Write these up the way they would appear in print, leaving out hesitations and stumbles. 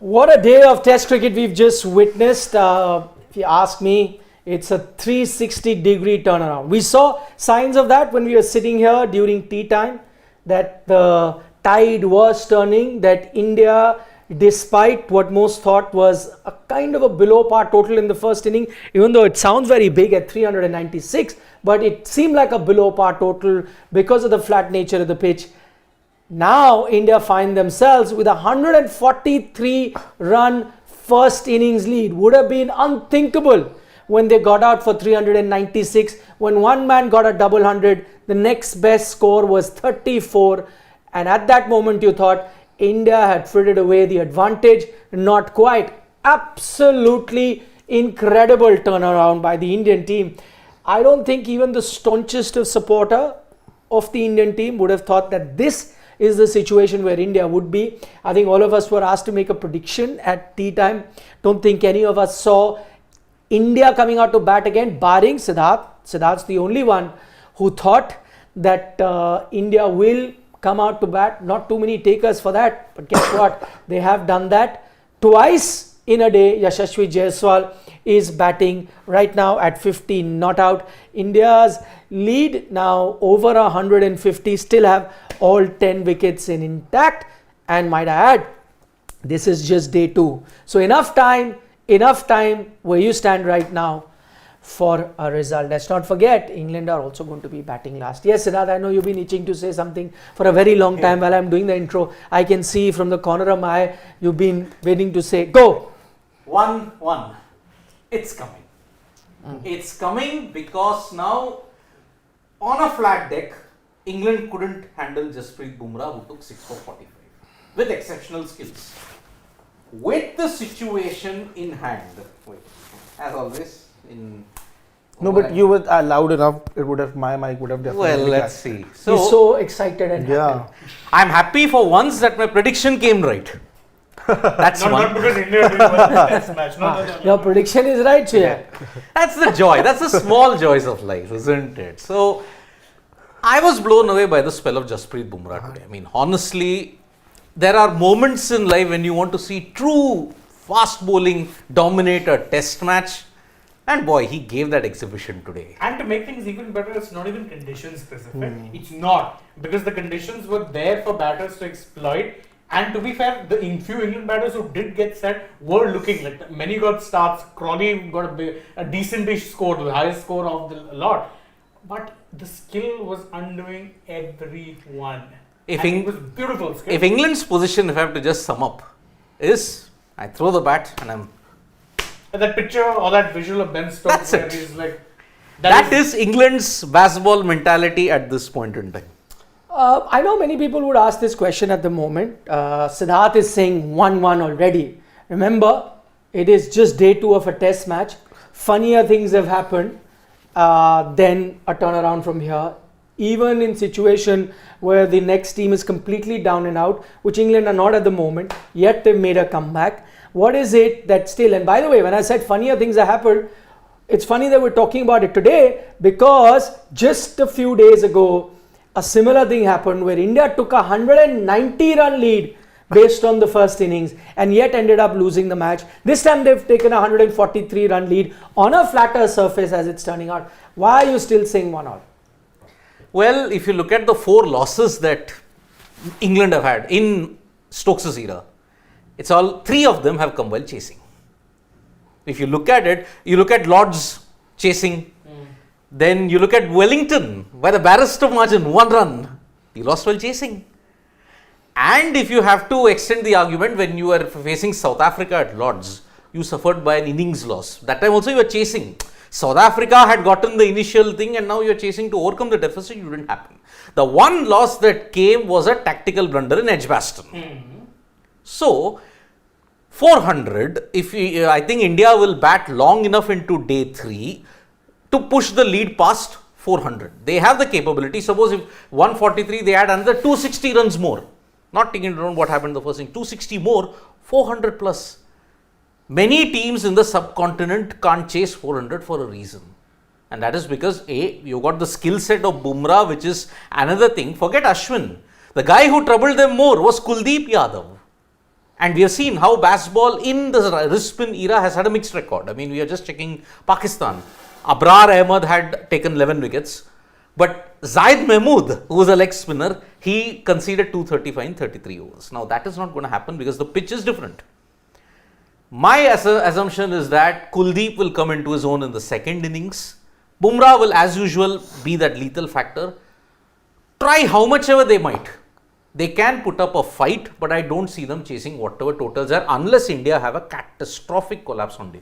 What a day of Test cricket we've just witnessed. If you ask me, it's a 360-degree turnaround. We saw signs of that when we were sitting here during tea time, that the tide was turning, that India, despite what most thought was a kind of a below par total in the first inning, even though it sounds very big at 396, but it seemed like a below par total because of the flat nature of the pitch. Now India find themselves with a 143 run first innings lead. Would have been unthinkable when they got out for 396. When one man got a double hundred, the next best score was 34, and at that moment you thought India had frittered away the advantage. Not quite. Absolutely incredible turnaround by the Indian team. I don't think even the staunchest of supporter of the Indian team would have thought that this is the situation where India would be. I think all of us were asked to make a prediction at tea time. Don't think any of us saw India coming out to bat again, barring Siddharth. Siddharth's the only one who thought that India will come out to bat. Not too many takers for that, but guess what? They have done that twice in a day. Yashasvi Jaiswal is batting right now at 15 not out. India's lead now over 150, still have all 10 wickets intact, and might I add, this is just day 2. So enough time where you stand right now for a result. Let's not forget, England are also going to be batting last. Yes, Siddharth, I know you've been itching to say something for a very long time. While I'm doing the intro, I can see from the corner of my eye, you've been waiting to say, go. 1-1. It's coming. It's coming because now on a flat deck, England couldn't handle Jasprit Bumrah, who took 6 for 45 with exceptional skills. With the situation in hand, as always, no, but you were loud enough. It would have, my mic would have definitely. Well, let's see. He's so excited and happy. I'm happy for once that my prediction came right. That's not because India didn't win the test match. No. Your prediction is right, Shreya. That's the joy. That's the small joys of life, isn't it? So, I was blown away by the spell of Jasprit Bumrah today. I mean, honestly, there are moments in life when you want to see true fast bowling dominate a test match. And boy, he gave that exhibition today. And to make things even better, it's not even condition specific. It's not. Because the conditions were there for batters to exploit. And to be fair, the few England batters who did get set were looking like many got starts. Crawley got a decentish score, the highest score of the lot. But the skill was undoing everyone. It was beautiful skill. If England's position, if I have to just sum up, is I throw the bat and I'm. And that picture or that visual of Ben Stokes, That's it. He's like, that is England's baseball mentality at this point in time. I know many people would ask this question at the moment. Siddharth is saying 1-1 already. Remember, it is just day 2 of a test match. Funnier things have happened than a turnaround from here. Even in situation where the next team is completely down and out, which England are not at the moment, yet they've made a comeback. What is it that still, and by the way, when I said funnier things have happened, it's funny that we're talking about it today because just a few days ago, a similar thing happened where India took a 190 run lead based on the first innings and yet ended up losing the match. This time they've taken a 143 run lead on a flatter surface as it's turning out. Why are you still saying 1-1? Well, if you look at the 4 losses that England have had in Stokes' era, it's all 3 of them have come while chasing. If you look at it, you look at Lord's chasing. Then you look at Wellington, by the barest of margin, 1 run. He lost while chasing. And if you have to extend the argument, when you were facing South Africa at Lord's, you suffered by an innings loss. That time also you were chasing. South Africa had gotten the initial thing and now you are chasing to overcome the deficit. It didn't happen. The one loss that came was a tactical blunder in Edgbaston. So, 400, I think India will bat long enough into day 3 to push the lead past 400. They have the capability. Suppose if 143, they add another 260 runs more. Not taking into account what happened in the first inning. 260 more, 400 plus. Many teams in the subcontinent can't chase 400 for a reason. And that is because you got the skill set of Bumrah, which is another thing. Forget Ashwin. The guy who troubled them more was Kuldeep Yadav. And we have seen how baseball in the wrist spin era has had a mixed record. I mean, we are just checking Pakistan. Abrar Ahmed had taken 11 wickets. But Zaid Mahmood, who was a leg spinner, he conceded 235 in 33 overs. Now, that is not going to happen because the pitch is different. My assumption is that Kuldeep will come into his own in the second innings. Bumrah will, as usual, be that lethal factor. Try how much ever they might. They can put up a fight, but I don't see them chasing whatever totals are unless India have a catastrophic collapse on day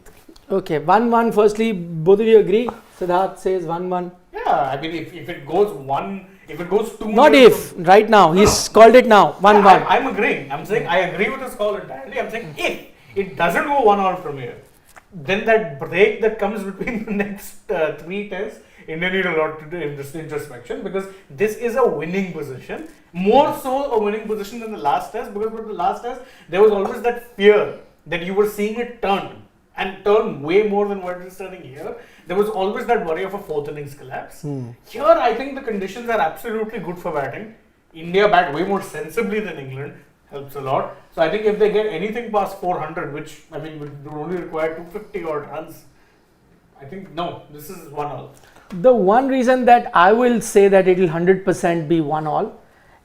3. Okay, 1-1. Firstly, both of you agree? Siddharth says 1-1. Yeah, I mean, if it goes 1, if it goes 2. Not if, right now. He's called it now. 1-1. Yeah, I'm agreeing. I'm saying I agree with his call entirely. I'm saying if it doesn't go 1-all from here, then that break that comes between the next 3 tests, India need a lot to do in this introspection, because this is a winning position. More so a winning position than the last test, because with the last test, there was always that fear that you were seeing it turn, and turn way more than what it is turning here. There was always that worry of a 4th innings collapse. Here, I think the conditions are absolutely good for batting. India bat way more sensibly than England, helps a lot. So I think if they get anything past 400, which I mean would only require 250 odd runs, I think no, this is 1-all. The one reason that I will say that it will 100% be 1-all,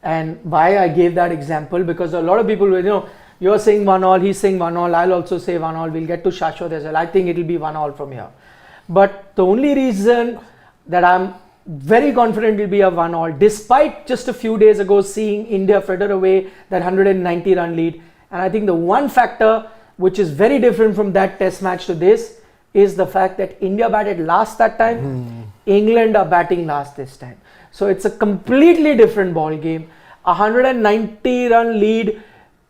and why I gave that example, because a lot of people will, you're saying 1-all, he's saying 1-all, I'll also say 1-all, we'll get to Shashwat as well. I think it will be 1-all from here. But the only reason that I'm very confident it will be a 1-all, despite just a few days ago seeing India fritter away that 190 run lead. And I think the one factor which is very different from that test match to this is the fact that India batted last that time, England are batting last this time. So it's a completely different ball game. 190 run lead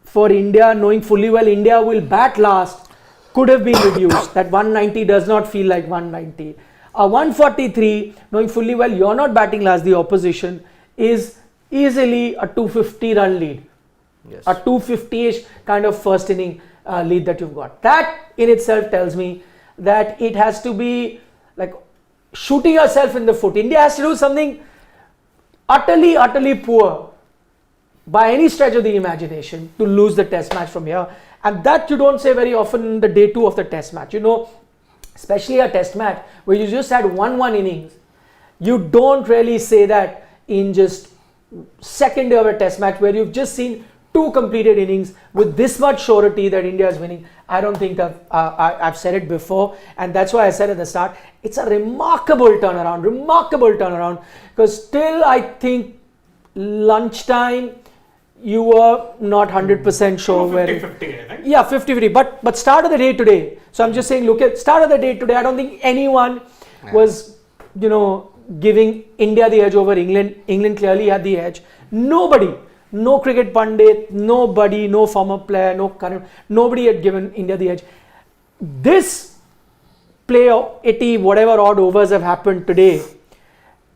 for India, knowing fully well India will bat last, could have been reduced. That 190 does not feel like 190. A 143, knowing fully well you're not batting last, the opposition, is easily a 250 run lead. Yes. A 250-ish kind of first inning lead that you've got. That in itself tells me that it has to be like shooting yourself in the foot. India has to do something utterly poor by any stretch of the imagination to lose the test match from here. And that you don't say very often in the day 2 of the test match. Especially a test match where you just had 1-1 innings. You don't really say that in just second day of a test match where you've just seen 2 completed innings with this much surety that India is winning. I don't think I've said it before, and that's why I said at the start, it's a remarkable turnaround, because till I think lunchtime you were not 100% sure where 50-50, I think. Yeah, 50-50, but start of the day today. So I'm just saying, look at start of the day today. I don't think anyone was, giving India the edge over England. England clearly had the edge. Nobody, no cricket pundit, nobody, no former player, no current, nobody had given India the edge. This play of 80 whatever odd overs have happened today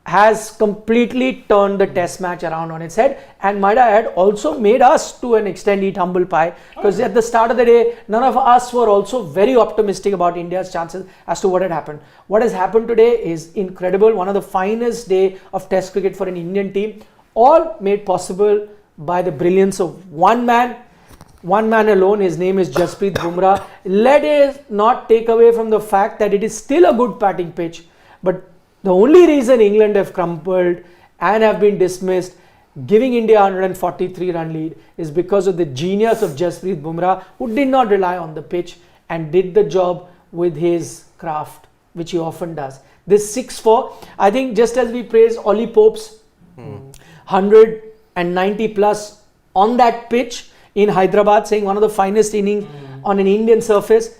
has completely turned the test match around on its head, and might I add also made us to an extent eat humble pie, because at the start of the day none of us were also very optimistic about India's chances as to what had happened. What has happened today is incredible, one of the finest day of test cricket for an Indian team, all made possible by the brilliance of one man alone. His name is Jasprit Bumrah. Let it not take away from the fact that it is still a good batting pitch, but the only reason England have crumpled and have been dismissed, giving India 143 run lead, is because of the genius of Jasprit Bumrah, who did not rely on the pitch and did the job with his craft, which he often does. This 6-4, I think just as we praise Ollie Pope's 190 plus on that pitch in Hyderabad, saying one of the finest innings on an Indian surface,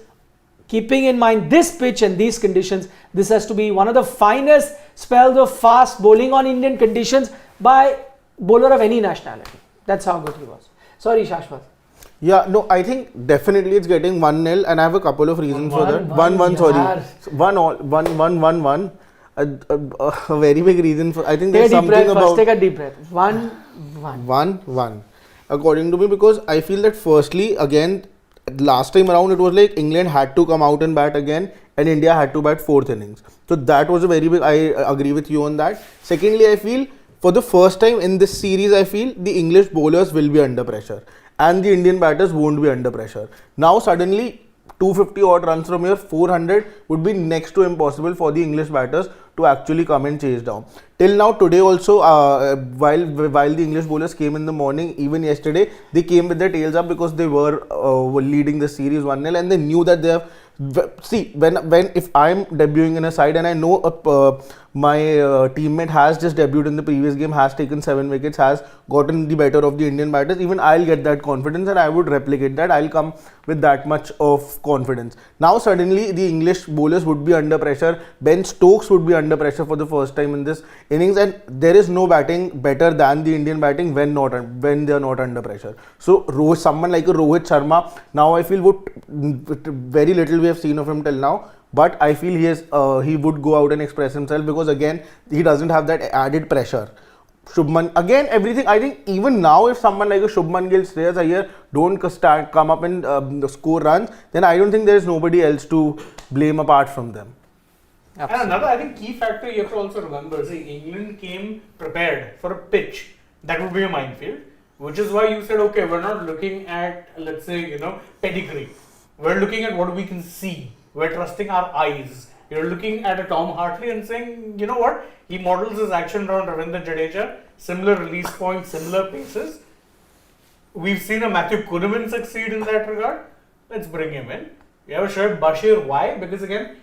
keeping in mind this pitch and these conditions, this has to be one of the finest spells of fast bowling on Indian conditions by bowler of any nationality. That's how good he was. Sorry, Shashwat. Yeah, no, I think definitely it's getting 1-0, and I have a couple of reasons for that. 1-1, sorry. 1-1. A very big reason for, I think there's something about... Take a deep breath. 1-1. According to me, because I feel that firstly, again, last time around it was like England had to come out and bat again, and India had to bat 4th innings. So that was a very big, I agree with you on that. Secondly, I feel for the first time in this series, I feel the English bowlers will be under pressure. and the Indian batters won't be under pressure. Now suddenly 250 odd runs from here, 400 would be next to impossible for the English batters to actually come and chase down. Till now, today also, while the English bowlers came in the morning, even yesterday, they came with their tails up because they were leading the series 1-0, and they knew that they have. See, when if I'm debuting in a side and I know my teammate has just debuted in the previous game, has taken 7 wickets, has gotten the better of the Indian batters, even I'll get that confidence and I would replicate that. I'll come with that much of confidence. Now suddenly the English bowlers would be under pressure. Ben Stokes would be under pressure for the first time in this innings, and there is no batting better than the Indian batting when they are not under pressure. So someone like a Rohit Sharma, now I feel very little we have seen of him till now, but I feel he would go out and express himself, because again he doesn't have that added pressure. Shubman, again, everything, I think even now if someone like a Shubman Gill, Shreyas Iyer don't come up and score runs, then I don't think there is nobody else to blame apart from them. Absolutely. And another, I think, key factor you have to also remember, see, England came prepared for a pitch that would be a minefield, which is why you said, okay, we're not looking at, let's say, pedigree. We're looking at what we can see. We're trusting our eyes. You're looking at a Tom Hartley and saying, you know what? He models his action around Ravindra Jadeja, similar release points, similar paces. We've seen a Matthew Kuhneman succeed in that regard. Let's bring him in. We have a Shoaib Bashir. Why? Because again,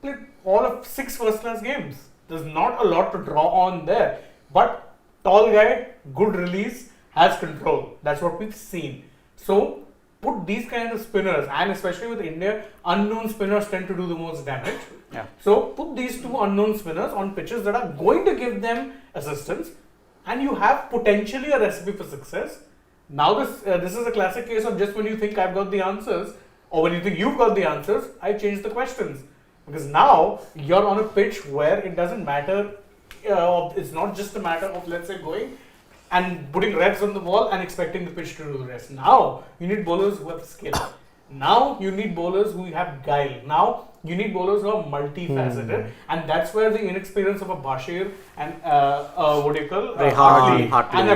played all of 6 first-class games. There's not a lot to draw on there. But tall guy, good release, has control. That's what we've seen. So put these kind of spinners, and especially with India, unknown spinners tend to do the most damage. Yeah. So put these 2 unknown spinners on pitches that are going to give them assistance, and you have potentially a recipe for success. Now this is a classic case of just when you think I've got the answers, or when you think you've got the answers, I change the questions. Because now you're on a pitch where it doesn't matter, it's not just a matter of, let's say, going and putting revs on the ball and expecting the pitch to do the rest. Now you need bowlers who have skill. Now you need bowlers who have guile. Now you need bowlers who are multifaceted, and that's where the inexperience of a Bashir and Hartley. And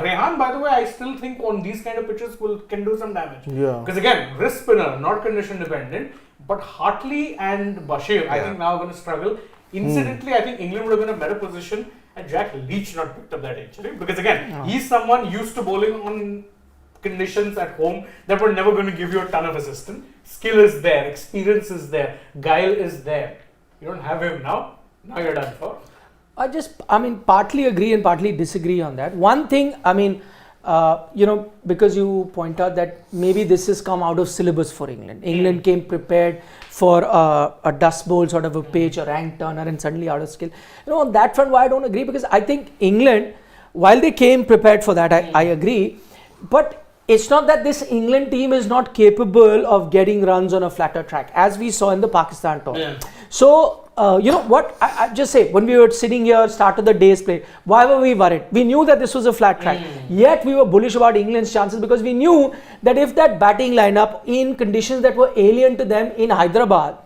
Rehan, by the way, I still think on these kind of pitches can do some damage. Yeah. Because again, wrist spinner, not condition dependent, but Hartley and Bashir, I think now are going to struggle. Incidentally, I think England would have been in a better position had Jack Leach not picked up that injury, because again, he's someone used to bowling on conditions at home that were never going to give you a ton of assistance. Skill is there, experience is there, guile is there. You don't have him now you're done for. I partly agree and partly disagree on that. One thing, because you point out that maybe this has come out of syllabus for England. England came prepared for a dust bowl sort of a pitch, a rank turner, and suddenly out of skill. On that front, why I don't agree, because I think England, while they came prepared for that, I agree, but it's not that this England team is not capable of getting runs on a flatter track, as we saw in the Pakistan tour. Yeah. So, I just say, when we were sitting here, start of the day's play, why were we worried? We knew that this was a flat track. Yet we were bullish about England's chances, because we knew that if that batting lineup in conditions that were alien to them in Hyderabad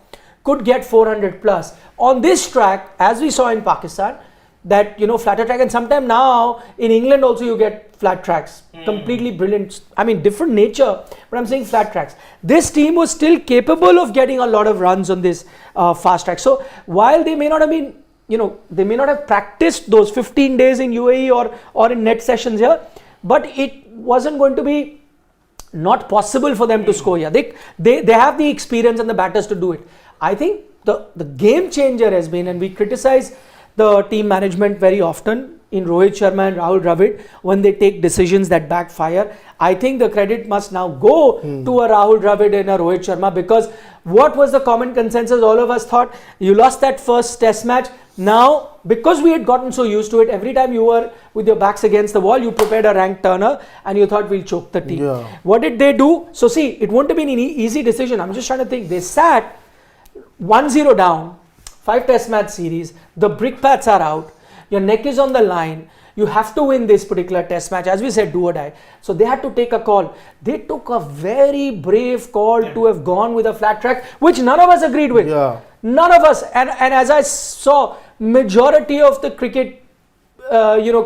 could get 400 plus on this track, as we saw in Pakistan, that flatter track, and sometime now in England also you get flat tracks, completely brilliant, different nature, but I'm saying flat tracks. This team was still capable of getting a lot of runs on this fast track. So while they may not have been, they may not have practiced those 15 days in UAE or in net sessions here, but it wasn't going to be not possible for them to score here. They have the experience and the batters to do it. I think the game changer has been, and we criticize the team management very often in Rohit Sharma and Rahul Dravid when they take decisions that backfire. I think the credit must now go to a Rahul Dravid and a Rohit Sharma, because what was the common consensus? All of us thought you lost that first test match. Now, because we had gotten so used to it, every time you were with your backs against the wall, you prepared a rank turner and you thought we'll choke the team. Yeah. What did they do? So see, it won't have been an easy decision. I'm just trying to think. They sat 1-0 down, 5 test match series, the brick pads are out, your neck is on the line, you have to win this particular test match, as we said, do or die. So they had to take a call. They took a very brave call to have gone with a flat track, which none of us agreed with. Yeah. None of us. And as I saw, majority of the cricket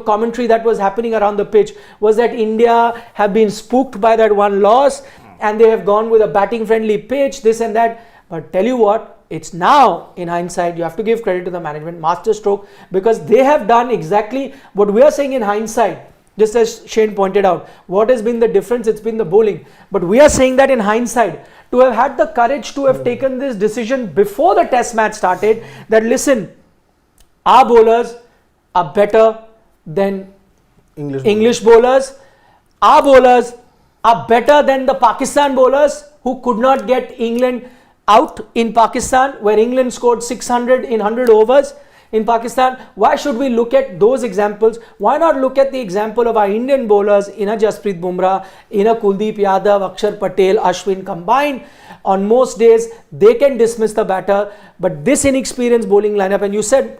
commentary that was happening around the pitch was that India have been spooked by that one loss and they have gone with a batting friendly pitch, this and that. But tell you what, it's now in hindsight, you have to give credit to the management, masterstroke, because they have done exactly what we are saying in hindsight. Just as Shane pointed out, what has been the difference? It's been the bowling. But we are saying that in hindsight, to have had the courage to have taken this decision before the test match started, that listen, our bowlers are better than English bowlers. Our bowlers are better than the Pakistan bowlers who could not get England out in Pakistan, where England scored 600 in 100 overs. In Pakistan, why should we look at those examples? Why not look at the example of our Indian bowlers in a Jasprit Bumrah, in a Kuldeep Yadav, Akshar Patel, Ashwin combined? On most days, they can dismiss the batter, but this inexperienced bowling lineup, and you said,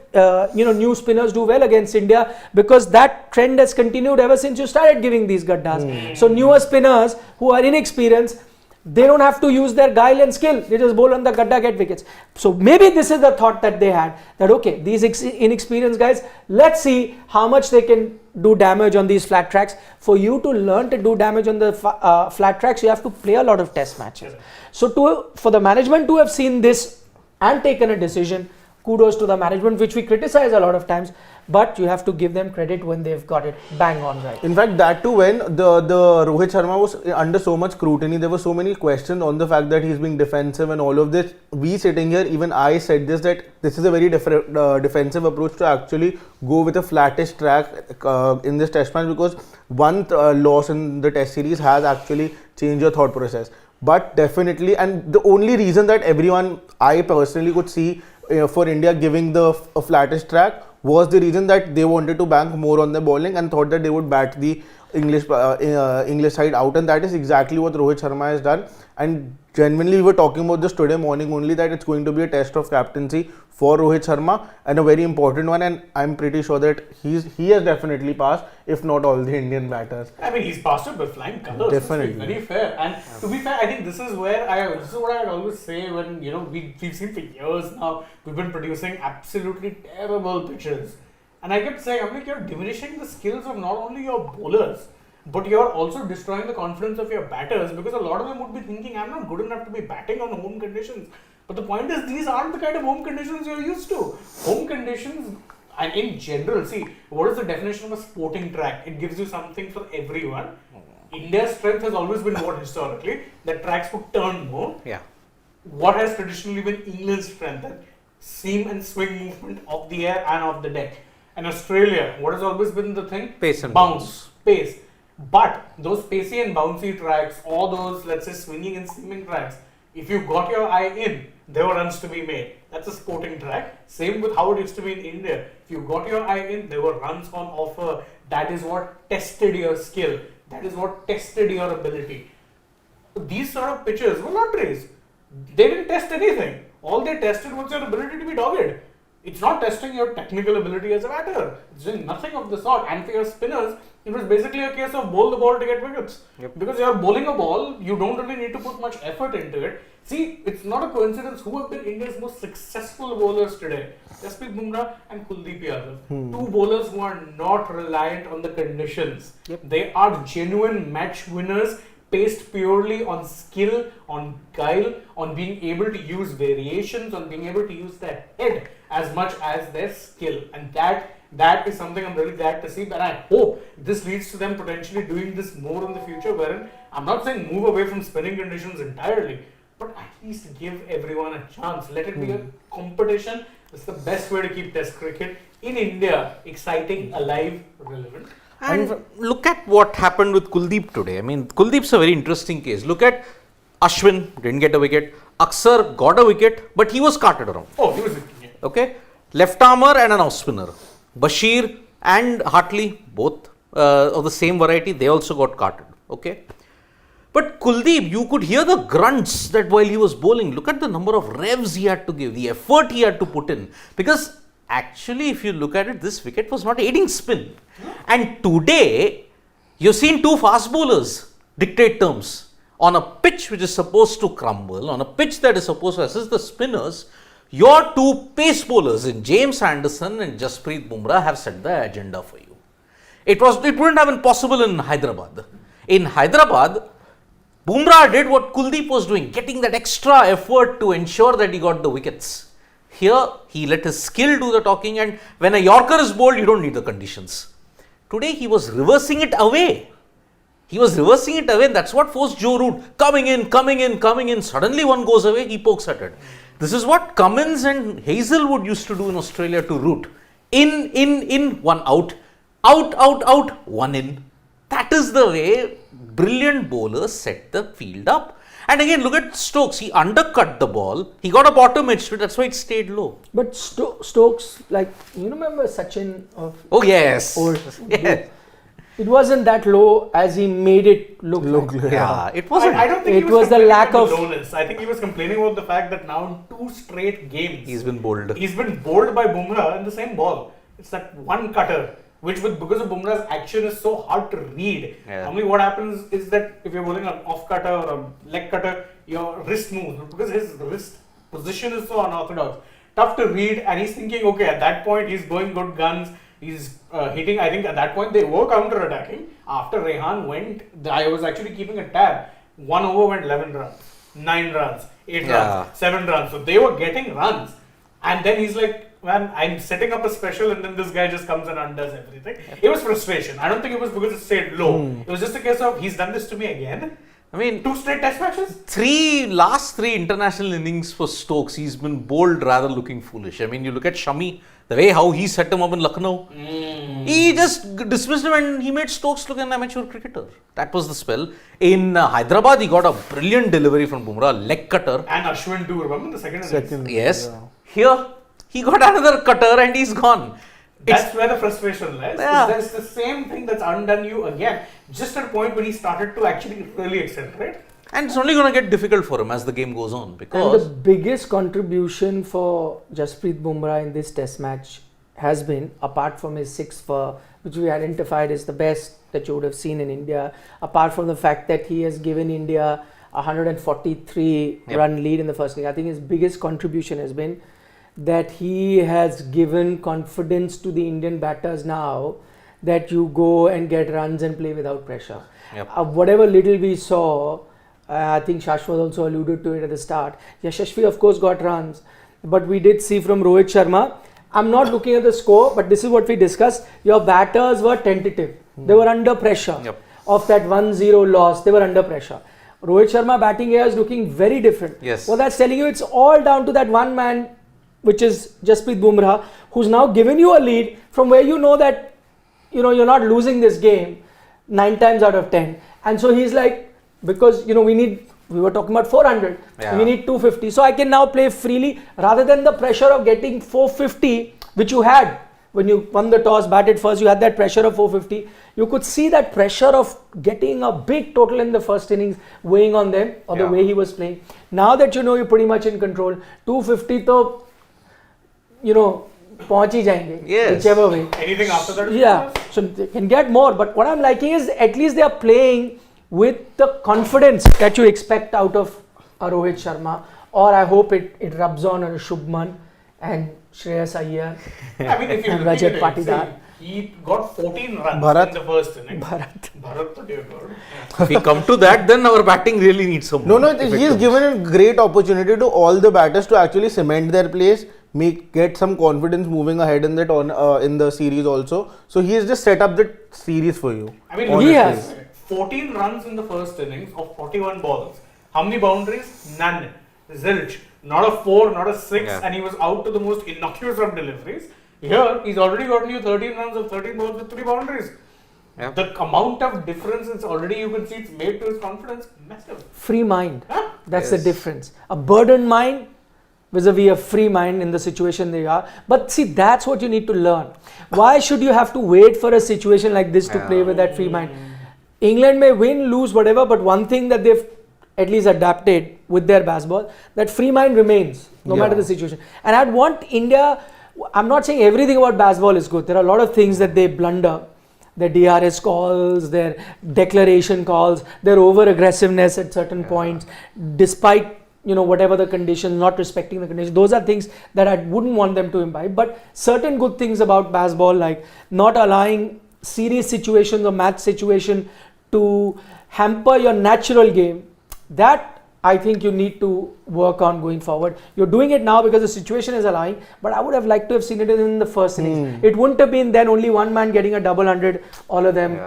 new spinners do well against India because that trend has continued ever since you started giving these gaddas. So newer spinners who are inexperienced, they don't have to use their guile and skill. They just bowl on the gadda, get wickets. So maybe this is the thought that they had, that okay, these inexperienced guys, let's see how much they can do damage on these flat tracks. For you to learn to do damage on the flat tracks, you have to play a lot of test matches. So for the management to have seen this and taken a decision, kudos to the management, which we criticize a lot of times, but you have to give them credit when they've got it bang on right. In fact, that too, when the Rohit Sharma was under so much scrutiny, there were so many questions on the fact that he's being defensive and all of this. We sitting here, even I said this, that this is a very defensive approach to actually go with a flattish track in this test match, because one loss in the test series has actually changed your thought process. But definitely, and the only reason that I personally could see for India giving a flattish track was the reason that they wanted to bank more on the bowling and thought that they would bat the English side out, and that is exactly what Rohit Sharma has done. And genuinely, we were talking about this today morning only, that it's going to be a test of captaincy for Rohit Sharma, and a very important one, and I'm pretty sure that he has definitely passed, if not all the Indian batters. I mean, he's passed it with flying colours. Definitely. Very fair. And to be fair, I think this is what I always say when, we've seen for years now, we've been producing absolutely terrible pitches. And I kept saying, I'm like, you're diminishing the skills of not only your bowlers, but you're also destroying the confidence of your batters, because a lot of them would be thinking, I'm not good enough to be batting on home conditions. But the point is, these aren't the kind of home conditions you're used to. Home conditions, and in general, see, what is the definition of a sporting track? It gives you something for everyone. India's strength has always been what historically, that tracks would turn more. Yeah. What has traditionally been England's strength? That seam and swing movement of the air and of the deck. And Australia, what has always been the thing? Pace and bounce. Pace. But those pacey and bouncy tracks, or those, let's say, swinging and seaming tracks, if you got your eye in, there were runs to be made. That's a sporting track. Same with how it used to be in India. If you got your eye in, there were runs on offer. That is what tested your skill. That is what tested your ability. These sort of pitches were not raised. They didn't test anything. All they tested was your ability to be dogged. It's not testing your technical ability as a batter. It's doing nothing of the sort. And for your spinners, it was basically a case of bowl the ball to get wickets. Yep. Because you're bowling a ball, you don't really need to put much effort into it. See, it's not a coincidence who have been India's most successful bowlers today. Jasprit Bumrah and Kuldeep Yadav. Two bowlers who are not reliant on the conditions. Yep. They are genuine match winners, based purely on skill, on guile, on being able to use variations, on being able to use their head as much as their skill. And that is something I'm really glad to see, and I hope this leads to them potentially doing this more in the future, wherein I'm not saying move away from spinning conditions entirely, but at least give everyone a chance. Let it be a competition. It's the best way to keep Test cricket in India exciting, alive, relevant. And look at what happened with Kuldeep today. I mean, Kuldeep's a very interesting case. Look at Ashwin, didn't get a wicket. Akshar got a wicket, but he was carted around. Oh, he was Okay. Left armour and an off spinner. Bashir and Hartley, both of the same variety, they also got carted. Okay. But Kuldeep, you could hear the grunts that while he was bowling. Look at the number of revs he had to give, the effort he had to put in. Because actually, if you look at it, this wicket was not aiding spin. And today, you've seen two fast bowlers dictate terms. On a pitch which is supposed to crumble, on a pitch that is supposed to assist the spinners, Your two pace bowlers in James Anderson and Jasprit Bumrah have set the agenda for you. It wouldn't have been possible in Hyderabad. In Hyderabad, Bumrah did what Kuldeep was doing, getting that extra effort to ensure that he got the wickets. Here, he let his skill do the talking, and when a Yorker is bowled, you don't need the conditions. Today, he was reversing it away. And that's what forced Joe Root coming in. Suddenly, one goes away, he pokes at it. This is what Cummins and Hazelwood used to do in Australia to Root. In, one out, one in. That is the way brilliant bowlers set the field up. And again, look at Stokes. He undercut the ball. He got a bottom edge to it. That's why it stayed low. But Stokes, like, you remember Sachin of... Oh, yes. Yes. It wasn't that low as he made it look like. Yeah, it wasn't. I don't think It he was was the lack of... lowness. I think he was complaining about the fact that now in 2 straight games, He's been bowled. He's been bowled by Bumrah in the same ball. It's that one cutter, which because of Bumrah's action is so hard to read. Yeah. Normally what happens is that if you're bowling an off cutter or a leg cutter, your wrist moves. Because his wrist position is so unorthodox. Tough to read, and he's thinking, okay, at that point he's going good guns. He's hitting. I think at that point they were counter-attacking. After Rehan went, I was actually keeping a tab. 1 over went 11 runs, 9 runs, 8 runs, 7 runs. So they were getting runs. And then he's like, man, I'm setting up a special, and then this guy just comes and undoes everything. It was frustration. I don't think it was because it stayed low. It was just a case of, he's done this to me again. I mean, 2 straight test matches? Last three international innings for Stokes, he's been bowled rather looking foolish. I mean, you look at Shami, the way how he set him up in Lucknow. He just dismissed him and he made Stokes look an amateur cricketer. That was the spell. In Hyderabad, he got a brilliant delivery from Bumrah, leg cutter. And Ashwin too, remember the second innings? Yes. Yeah. Here, he got another cutter and he's gone. That's where the frustration lies. Yeah. There's the same thing that's undone you again. Just at a point when he started to actually really accelerate. And it's only going to get difficult for him as the game goes on. Because And the biggest contribution for Jasprit Bumrah in this test match has been, apart from his 6 for, which we identified as the best that you would have seen in India, apart from the fact that he has given India a 143 run lead in the first inning, I think his biggest contribution has been that he has given confidence to the Indian batters now that you go and get runs and play without pressure. Whatever little we saw, I think Shashwat also alluded to it at the start. Yashasvi of course got runs, but we did see from Rohit Sharma, I'm not looking at the score, but this is what we discussed. Your batters were tentative. They were under pressure of that 1-0 loss. They were under pressure. Rohit Sharma batting here is looking very different. Yes. Well, that's telling you it's all down to that one man, which is Jasprit Bumrah, who's now given you a lead from where you know that you're not losing this game 9 times out of 10. And so he's like, because we were talking about 400, we need 250. So I can now play freely rather than the pressure of getting 450, which you had when you won the toss, batted first, you had that pressure of 450. You could see that pressure of getting a big total in the first innings weighing on them, or the way he was playing. Now that you're pretty much in control, 250 to पहुंच ही जाएंगे, whichever way. Anything after that? Yeah, so they can get more. But what I'm liking is at least they are playing with the confidence that you expect out of a Rohit Sharma, or I hope it rubs on a Shubman and Shreyas Iyer. I mean, if you and look Rajat at Patidar. it, he got 14 runs in the first innings. Bharat, dear God. if we come to that, then our batting really needs some more. No, he's given a great opportunity to all the batters to actually cement their place, get some confidence moving ahead in in the series also. So he has just set up the series for you. I mean, he has 14 runs in the first innings of 41 balls. How many boundaries? None. Zilch. Not a 4, not a 6, and he was out to the most innocuous of deliveries. Here, he's already gotten you 13 runs of 13 balls with 3 boundaries. The amount of difference is already, you can see it's made to his confidence massive. Free mind. That's the difference. A burdened mind vis-a-vis a free mind in the situation they are. But see, that's what you need to learn. Why should you have to wait for a situation like this to play with that free mind? England may win, lose, whatever, but one thing that they've at least adapted with their baseball, that free mind remains no matter the situation. And I'd want India, I'm not saying everything about baseball is good. There are a lot of things that they blunder. Their DRS calls, their declaration calls, their over aggressiveness at certain points, despite whatever the conditions, not respecting the conditions. Those are things that I wouldn't want them to imbibe. But certain good things about baseball, like not allowing series situations or match situation to hamper your natural game, that I think you need to work on going forward. You're doing it now because the situation is allowing, but I would have liked to have seen it in the first innings. It wouldn't have been then only one man getting a double 100, all of them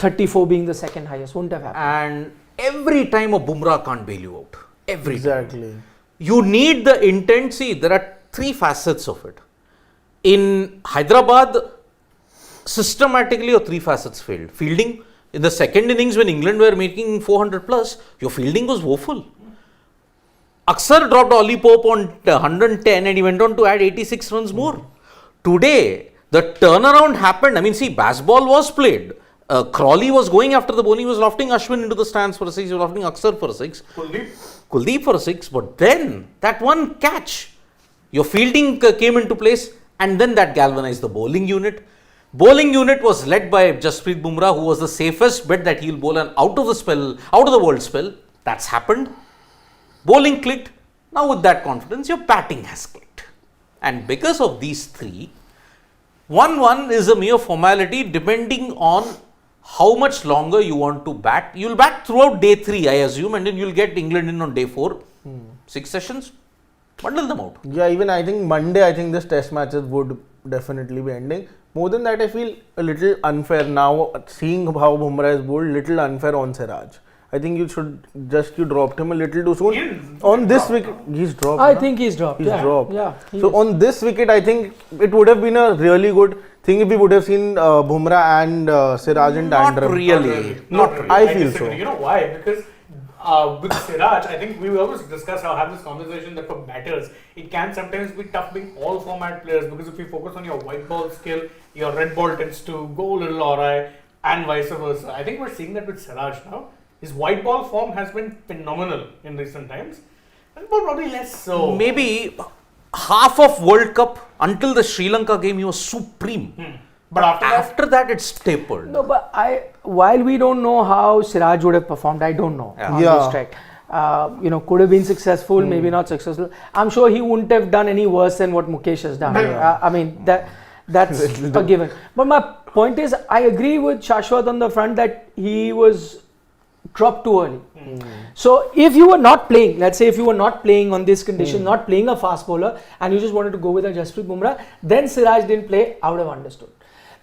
34 being the second highest. Wouldn't have happened. And every time a Bumrah can't bail you out. Exactly. You need the intent. See, there are three facets of it. In Hyderabad, systematically your three facets failed. Fielding. In the second innings, when England were making 400 plus, your fielding was woeful. Axar dropped Ollie Pope on 110 and he went on to add 86 runs more. Today, the turnaround happened. I mean, see, baseball was played. Crawley was going after the bowling. He was lofting Ashwin into the stands for a 6. He was lofting Axar for a 6. Kuldeep for a 6. But then, that one catch, your fielding came into place and then that galvanized the bowling unit. Bowling unit was led by Jasprit Bumrah, who was the safest bet that he'll bowl an out of the world spell. That's happened. Bowling clicked. Now with that confidence, your batting has clicked. And because of these three, 1-1 is a mere formality depending on how much longer you want to bat. You'll bat throughout day 3, I assume, and then you'll get England in on day 4. 6 sessions, bundle them out. Yeah, even I think Monday, this test matches would definitely be ending. More than that, I feel a little unfair now, seeing how Bumrah is bowled, little unfair on Siraj. I think you dropped him a little too soon. On this wicket, he's dropped. I think he's dropped. He's dropped. Yeah. So on this wicket, I think it would have been a really good thing if we would have seen Bumrah and Siraj in tandem. Not really. I feel so. You know why? Because with Siraj, I think we always discuss have this conversation that for batters, it can sometimes be tough being all format players, because if you focus on your white ball skill, your red ball tends to go a little awry and vice versa. I think we're seeing that with Siraj now. His white ball form has been phenomenal in recent times, and probably less so. Maybe half of World Cup until the Sri Lanka game, he was supreme. But after that, it's tapered. No, but while we don't know how Siraj would have performed, I don't know on this track. Could have been successful, maybe not successful. I'm sure he wouldn't have done any worse than what Mukesh has done. I mean, that's a given. But my point is, I agree with Shashwat on the front that he was dropped too early. So if you were not playing, let's say if you were not playing on this condition, not playing a fast bowler, and you just wanted to go with a Jasprit Bumrah, then Siraj didn't play, I would have understood.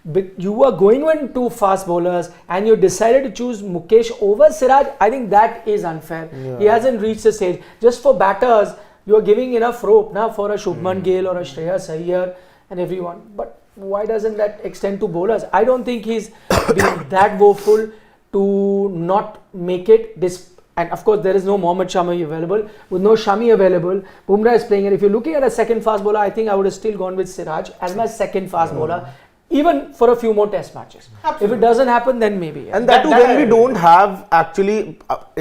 But you were going with 2 fast bowlers and you decided to choose Mukesh over Siraj, I think that is unfair. He hasn't reached the stage. Just for batters, you are giving enough rope now for a Shubman Gill or a Shreyas Iyer and everyone. But why doesn't that extend to bowlers? I don't think he's been that woeful to not make it. And of course, there is no Mohammad Shami available. With no Shami available, Bumrah is playing. And if you're looking at a second fast bowler, I think I would have still gone with Siraj as my second fast bowler, even for a few more test matches. Absolutely. If it doesn't happen, then maybe. And that too, when we don't have actually,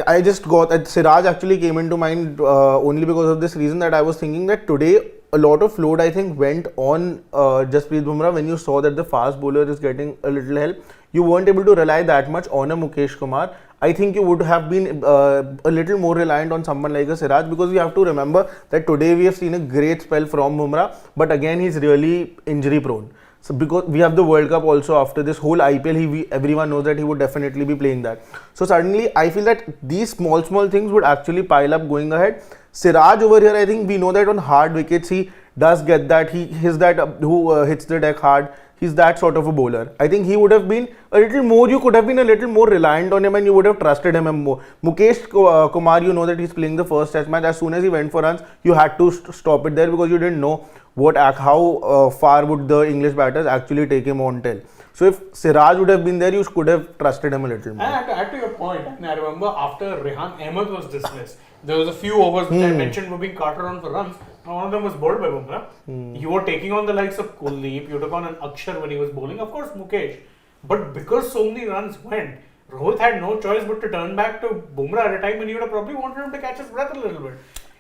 I just got that Siraj actually came into mind only because of this reason, that I was thinking that today a lot of load I think went on Jasprit Bumrah. When you saw that the fast bowler is getting a little help, you weren't able to rely that much on a Mukesh Kumar. I think you would have been a little more reliant on someone like a Siraj, because we have to remember that today we have seen a great spell from Bumrah, but again he's really injury prone. So because we have the World Cup also after this whole IPL, everyone knows that he would definitely be playing that. So suddenly I feel that these small things would actually pile up going ahead. Siraj over here, I think we know that on hard wickets he does get that, he hits that who hits the deck hard. He's that sort of a bowler. I think he would have been a little more, you could have been a little more reliant on him and you would have trusted him more. Mukesh Kumar, you know that he's playing the first test match. As soon as he went for runs, you had to stop it there, because you didn't know how far would the English batters actually take him on till. So if Siraj would have been there, you could have trusted him a little more. And to add to your point, I remember after Rehan Ahmed was dismissed, there was a few overs which I mentioned were being carted on for runs. One of them was bowled by Bumrah. You were taking on the likes of Kuldeep, you took on an Akshar when he was bowling, of course Mukesh. But because so many runs went, Rohit had no choice but to turn back to Bumrah at a time when you would have probably wanted him to catch his breath a little bit.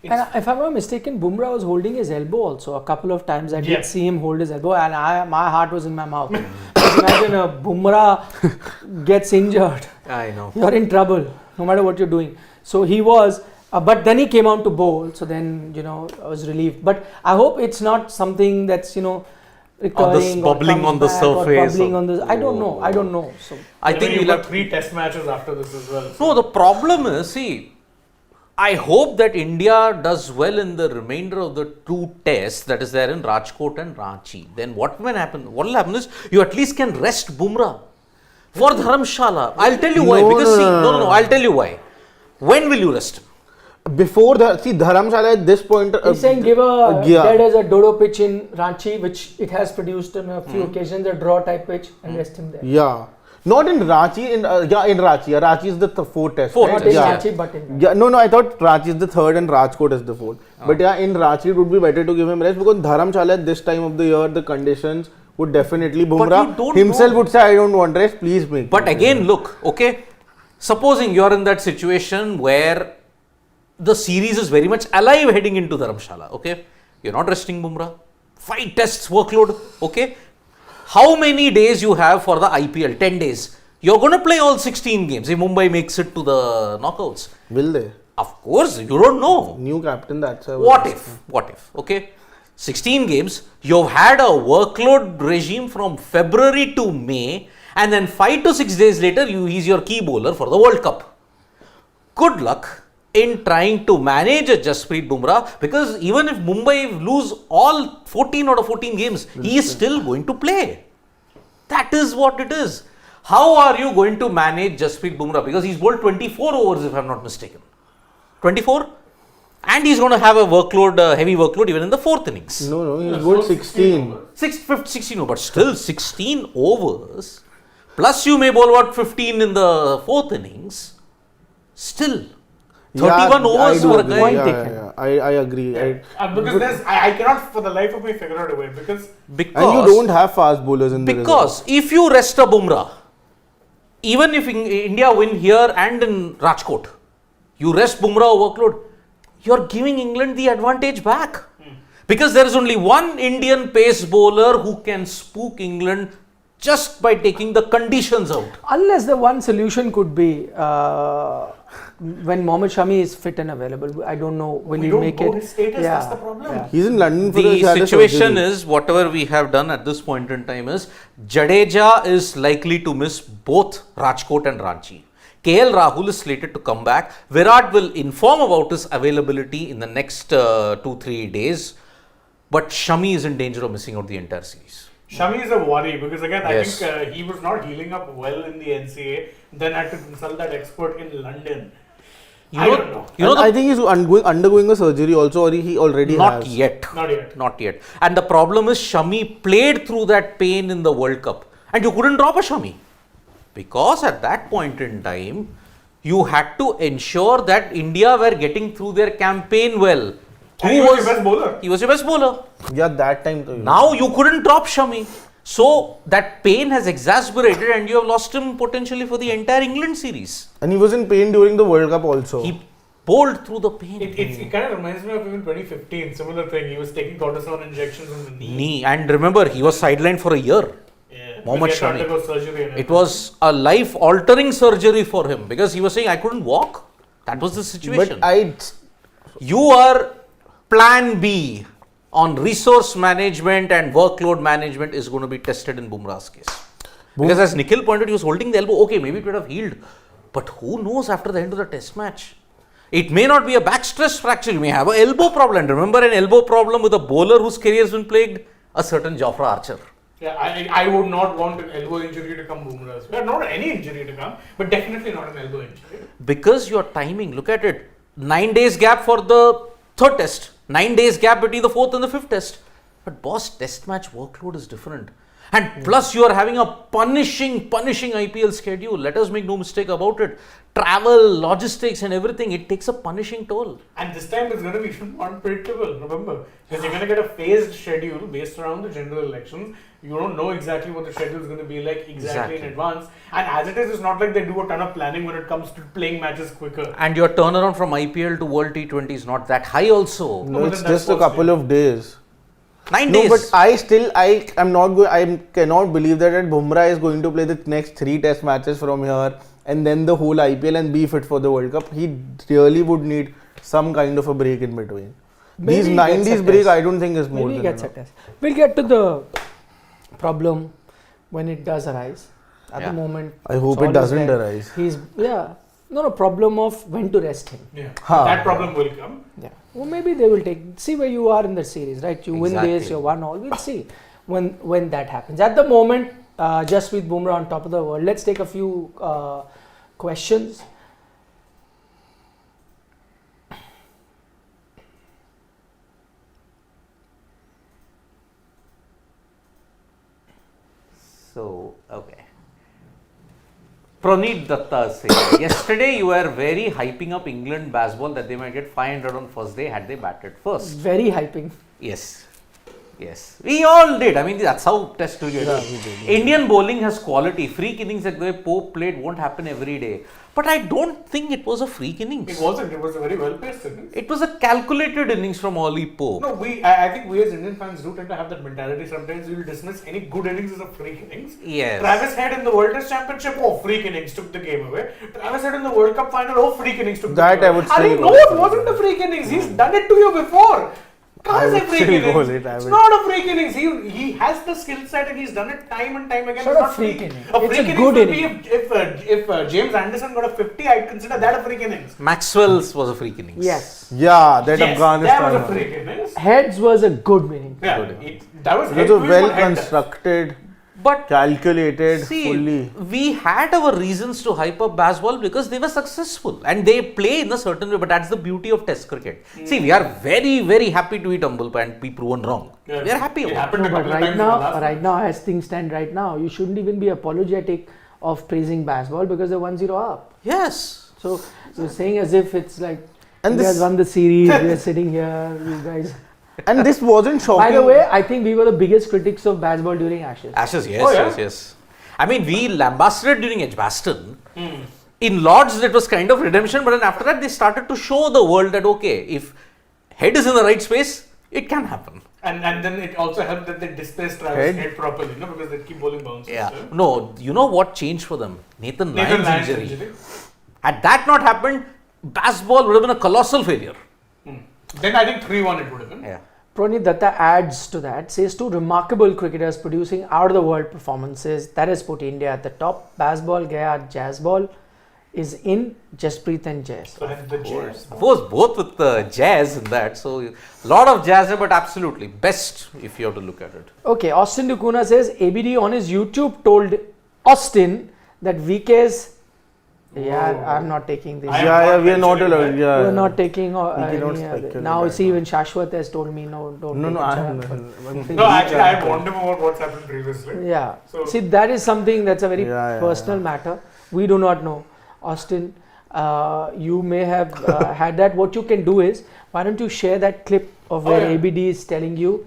And if I'm not mistaken, Bumrah was holding his elbow also a couple of times. I did see him hold his elbow, and my heart was in my mouth. Imagine a Bumrah gets injured. I know. You're in trouble, no matter what you're doing. So he was But then he came out to bowl, so then I was relieved. But I hope it's not something that's recurring bubbling or on the comes back or surface bubbling or- on the. I don't know. So I And think then you've we'll got have 3 test matches after this as well. No, the problem is, see, I hope that India does well in the remainder of the 2 tests that is there in Rajkot and Ranchi. Then what will happen is you at least can rest Bumrah for Dharamshala. I'll tell you why. Because no, I'll tell you why. When will you rest him? Before Dharamshala at this point. he's saying give a yeah. dead as a dodo pitch in Ranchi, which it has produced on a few occasions, a draw type pitch, and rest him there. Yeah. Not in Ranchi, in Ranchi. Yeah, Ranchi is the 4th test. Fourth right? Not in Yeah. Ranchi, but in Yeah, no, I thought Ranchi is the 3rd and Rajkot is the 4th. But yeah, in Ranchi it would be better to give him rest because Dharamshala at this time of the year, the conditions would definitely Bumrah don't himself know. would say, I don't want rest, please make. But again, look, okay, supposing you're in that situation where the series is very much alive heading into Dharamshala, okay, you're not resting Bumrah, 5 tests workload, okay, how many days you have for the IPL? 10 days. You're going to play all 16 games if Mumbai makes it to the knockouts. Will they? Of course, you don't know. New captain, that's a. What if, okay, 16 games, you've had a workload regime from February to May, and then 5 to 6 days later, he's your key bowler for the World Cup. Good luck in trying to manage a Jasprit Bumrah, because even if Mumbai lose all 14 out of 14 games, he is still going to play. That is what it is. How are you going to manage Jasprit Bumrah? Because he's bowled 24 overs, if I'm not mistaken. 24? And he's going to have a workload, heavy workload even in the 4th innings. No, he's good 16. 16 overs, but still 16 overs. Plus you may bowl what 15 in the 4th innings. Still 31 overs for a guy. Point taken. Yeah. I agree. Because I cannot for the life of me figure out a way because And you don't have fast bowlers in the Because if you rest a Bumrah, even if India win here and in Rajkot, you rest Bumrah workload, you're giving England the advantage back. Because there is only one Indian pace bowler who can spook England just by taking the conditions out. Unless the one solution could be when Mohammad Shami is fit and available. I don't know will we he don't make know it. his status. That's the problem. He's in London for The he had a situation surgery. is, whatever we have done at this point in time is, Jadeja is likely to miss both Rajkot and Ranchi. KL Rahul is slated to come back. Virat will inform about his availability in the next 2-3 days. But Shami is in danger of missing out the entire series. Shami is a worry because again Yes. I think he was not healing up well in the NCA. Then had to consult that expert in London. I don't know. And I think he's undergoing a surgery also, or he already Not has. yet. Not yet. Not yet. And the problem is Shami played through that pain in the World Cup. And you couldn't drop a Shami. Because at that point in time, you had to ensure that India were getting through their campaign well. And he was your best bowler. He was your best bowler. Yeah, that time. Too. Now you couldn't drop Shami. So that pain has exacerbated and you have lost him potentially for the entire England series. And he was in pain during the World Cup also. He bowled through the pain. It kind of reminds me of even 2015. Similar thing. He was taking cortisone injections in the knee. And remember, he was sidelined for a year. Yeah. Mohammad Because he had to Shami. undergo surgery and It was a life-altering surgery for him because he was saying, I couldn't walk. That was the situation. But You are plan B on resource management and workload management is going to be tested in Bumrah's case. Because as Nikhil pointed, he was holding the elbow. Okay, maybe it would have healed. But who knows after the end of the test match? It may not be a back stress fracture. You may have an elbow problem. Remember an elbow problem with a bowler whose career has been plagued? A certain Jofra Archer. Yeah, I would not want an elbow injury to come Bumrah's. Well, not any injury to come, but definitely not an elbow injury. Because your timing, look at it. 9 days gap for the 3rd test. 9 days gap between the 4th and the 5th test. But boss, test match workload is different. And plus you are having a punishing IPL schedule. Let us make no mistake about it. Travel, logistics and everything, it takes a punishing toll. And this time it's going to be even more unpredictable, remember. Because you're going to get a phased schedule based around the general elections. You don't know exactly what the schedule is going to be like exactly in advance. And as it is, it's not like they do a ton of planning when it comes to playing matches quicker. And your turnaround from IPL to World T20 is not that high also. no, but it's then that's just a couple of days. 9 No, days. but I cannot believe that Bumrah is going to play the next 3 test matches from here and then the whole IPL and be fit for the World Cup. He really would need some kind of a break in between. Maybe These he gets a 90s break, test. I don't think is more Maybe he than gets a enough. test. We'll get to the problem when it does arise. At Yeah. the moment, I hope it's it always doesn't there. arise. He's no problem of when to rest him. Yeah. Ha. That problem will come. Yeah. Well, maybe they will see where you are in the series, right? You win this, Exactly. you won all. We'll see when that happens. At the moment, just with Bumrah on top of the world, let's take a few questions. So, okay. Praneet Datta is saying, yesterday you were very hyping up England baseball that they might get 500 on first day had they batted first. Very hyping. Yes. Yes. We all did. I mean, that's how test cricket is. Indian bowling has quality. Freak innings like the way Pope played won't happen every day. But I don't think it was a freak innings. It wasn't. It was a very well-paced innings. It was a calculated innings from Ollie Pope. No, I think we as Indian fans do tend to have that mentality. Sometimes we will dismiss any good innings as a freak innings. Yes. Travis Head in the World Test Championship, oh, freak innings, took the game away. Travis Head in the World Cup final, oh, freak innings, took That the game I away. would still No, go it with. wasn't a freak innings. He's done it to you before. I Can't say would freak still go innings. with it, I It's would. not a freak innings. He has the skill set and he's done it time and time again. It's not a freak inning. A It's freak a innings good would be inning. if James Anderson got a 50, I'd consider that a freak innings. Maxwell's was a freak innings. Yes. Yeah, that Yes, Afghanistan that was a one. freak innings. Heads was a good winning. Yeah, that was It head was a doing well what head does. constructed, But calculated, see, fully. we had our reasons to hype up baseball because they were successful and they play in a certain way. But that's the beauty of Test cricket. See, we are very, very happy to eat humble pie and be proven wrong. Yeah. We are happy It about it. happened a But couple of times in the last right now, as things stand right now, you shouldn't even be apologetic of praising baseball because they're 1-0 up. Yes. So you're saying as if it's like And you this- guys won the series, we're sitting here, you guys. And this wasn't shocking. By the way, I think we were the biggest critics of baseball during Ashes. Ashes, yes, Oh, yeah? yes. I mean, we lambasted during Edgbaston. Hmm. In Lords, it was kind of redemption, but then after that, they started to show the world that, okay, if head is in the right space, it can happen. And then it also helped that they displaced Travis Head. Head properly, because they keep bowling bounces. Yeah. No, you know what changed for them? Nathan Nathan Lyon's Lyon's injury. Had that not happened, baseball would have been a colossal failure. Then I think 3-1 it would have been. Yeah. Praneet Datta adds to that, says two remarkable cricketers producing out of the world performances. That has put India at the top. Baseball gaya, jazzball is in Jasprit and Jazz. So hence the cheers. Of course, both with the jazz in that. So, a lot of jazz, but absolutely best if you have to look at it. Okay, Austin Dukuna says ABD on his YouTube told Austin that VK's. Yeah, I'm not taking this. I am Yeah, not we are not mentioning allowed. that. Yeah. We're not taking cannot any other. speculate Now, right see, now. even Shashwat has told me no, don't. No, take no, a I chance. am. No, actually, I warned him about what's happened previously. Yeah. So- See, that is something that's a very Yeah, personal matter. We do not know. Austin, you may have had that. What you can do is, why don't you share that clip of where yeah. ABD is telling you,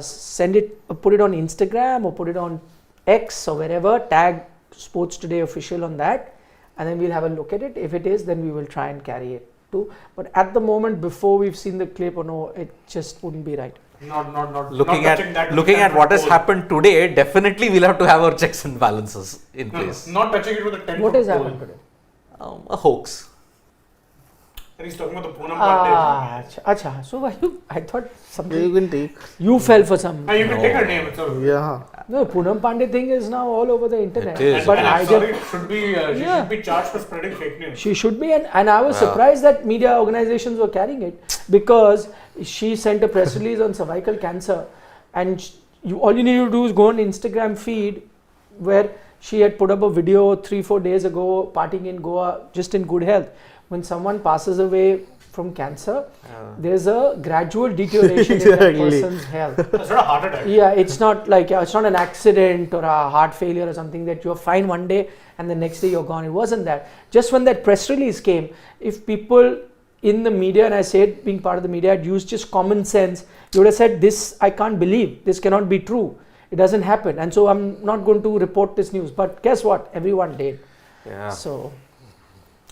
send it, put it on Instagram or put it on X or wherever, tag Sports Today Official on that, and then we'll have a look at it. If it is, then we will try and carry it too. But at the moment, before we've seen the clip or no, it just wouldn't be right. Not Looking touching that at looking at what has pole. happened today, definitely we'll have to have our checks and balances in No, place. not touching it with a 10 What foot has pole. happened today? A hoax. And he's talking about the Poonam Pandey. Acha. So I thought You something. can take. You fell for some. And you can take her No. name. It's all. Yeah. No, Poonam Pandey thing is now all over the internet. It is. But and I I'm sorry, just, it should be, she Yeah. should be charged for spreading fake news. she should be, and I was Yeah. surprised that media organizations were carrying it because she sent a press release on cervical cancer, and all you need to do is go on Instagram feed where she had put up a video 3-4 days ago partying in Goa just in good health. When someone passes away from cancer, there's a gradual deterioration in that Exactly. person's health. It's not a heart attack. Yeah, it's not like it's not an accident or a heart failure or something that you're fine one day and the next day you're gone. It wasn't that. Just when that press release came, if people in the media, and I said being part of the media, had used just common sense, you would have said, this I can't believe, this cannot be true. It doesn't happen. And so I'm not going to report this news. But guess what? Everyone did. Yeah. So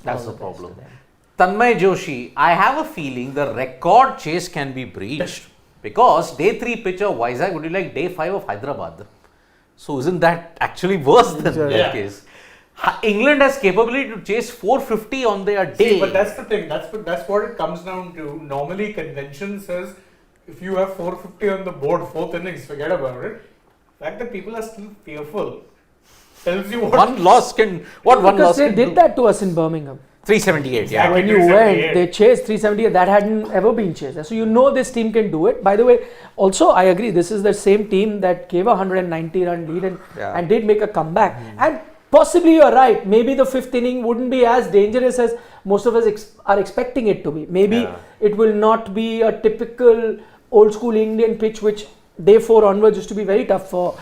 That's all the the best problem. to them. Tanmay Joshi, I have a feeling the record chase can be breached because day 3 pitch of Vizag would be like day 5 of Hyderabad. So isn't that actually worse than Yeah. that case? England has capability to chase 450 on their day. See, but that's the thing. That's what it comes down to. Normally, convention says if you have 450 on the board, fourth innings, forget about it. The fact that people are still fearful tells you what. One loss can. What one Because loss they can did do? that to us in Birmingham. 378. Yeah. When you 378. went, they chased 378. That hadn't ever been chased. So you know this team can do it. By the way, also I agree. This is the same team that gave a 190 run lead and did make a comeback. And possibly you are right. Maybe the fifth inning wouldn't be as dangerous as most of us are expecting it to be. Maybe it will not be a typical old school Indian pitch, which day 4 onwards used to be very tough for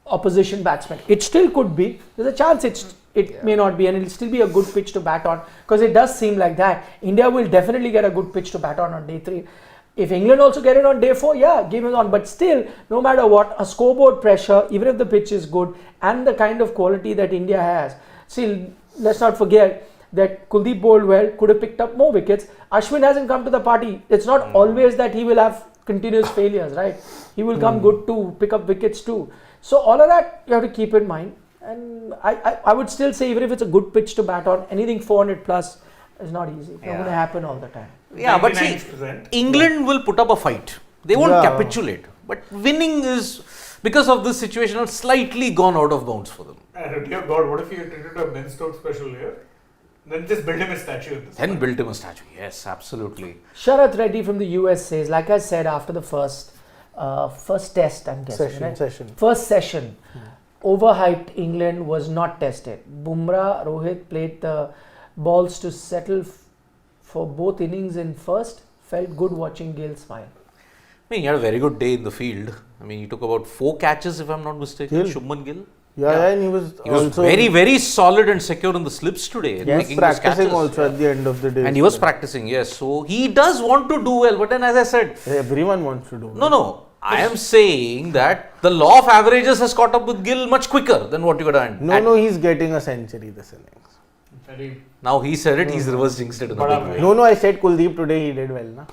opposition batsmen. It still could be. There's a chance it may not be, and it'll still be a good pitch to bat on, because it does seem like that. India will definitely get a good pitch to bat on day 3. If England also get it on day 4, game is on. But still, no matter what, a scoreboard pressure, even if the pitch is good, and the kind of quality that India has. See, let's not forget that Kuldeep bowled well, could have picked up more wickets. Ashwin hasn't come to the party. It's not always that he will have continuous failures, right? He will come good too, pick up wickets too. So all of that you have to keep in mind. And I would still say, even if it's a good pitch to bat on, anything 400 plus is not easy. It's not going to happen all the time. Yeah, but see, 99%. England will put up a fight. They won't capitulate. But winning is, because of this situation, slightly gone out of bounds for them. Dear God, what if you treated a Ben Stokes special here? Then just build him a statue at this Then point. built him a statue. Yes, absolutely. Sharath Reddy from the US says, like I said, after the first test, I'm guessing, first session, overhyped England was not tested. Bumrah, Rohit played the balls to settle for both innings in first. Felt good watching Gill smile. I mean, he had a very good day in the field. I mean, he took about 4 catches, if I'm not mistaken. Shubman Gill. And he was also very, very solid and secure in the slips today. Yes, practicing also at the end of the day. And he was practicing, yes. So he does want to do well. But then, as I said, everyone wants to do well. No. I am saying that the law of averages has caught up with Gill much quicker than what you could have. No, he's getting a century this innings. Now he said it, he's reverse jinxed it in a big way. No, I said Kuldeep today, he did well, na?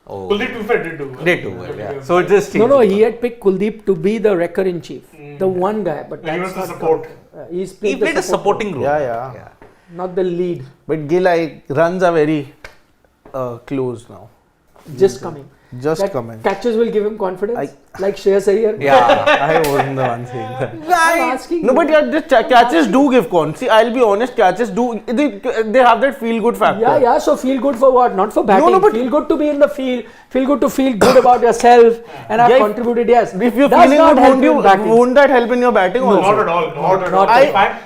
Oh. Kuldeep did do well. Did do well, yeah. So it just changed. No, he had picked Kuldeep to be the wrecker in chief, the one guy. But He was that's the not support. He played a supporting role. Yeah. not the lead. But Gill, runs are very close now. Just coming. Just coming. Catches will give him confidence, like Shreyas Iyer. Yeah. I wasn't the one saying that. I'm asking No, you. but just catches do give confidence. See, I'll be honest, catches do, they have that feel good factor. Yeah, so feel good for what? Not for batting. No, but feel good to be in the field. Feel good to feel good about yourself and have contributed, yes. If you're Does feeling not good, help you in batting. won't that help in your batting No, also? not at all. Not at all.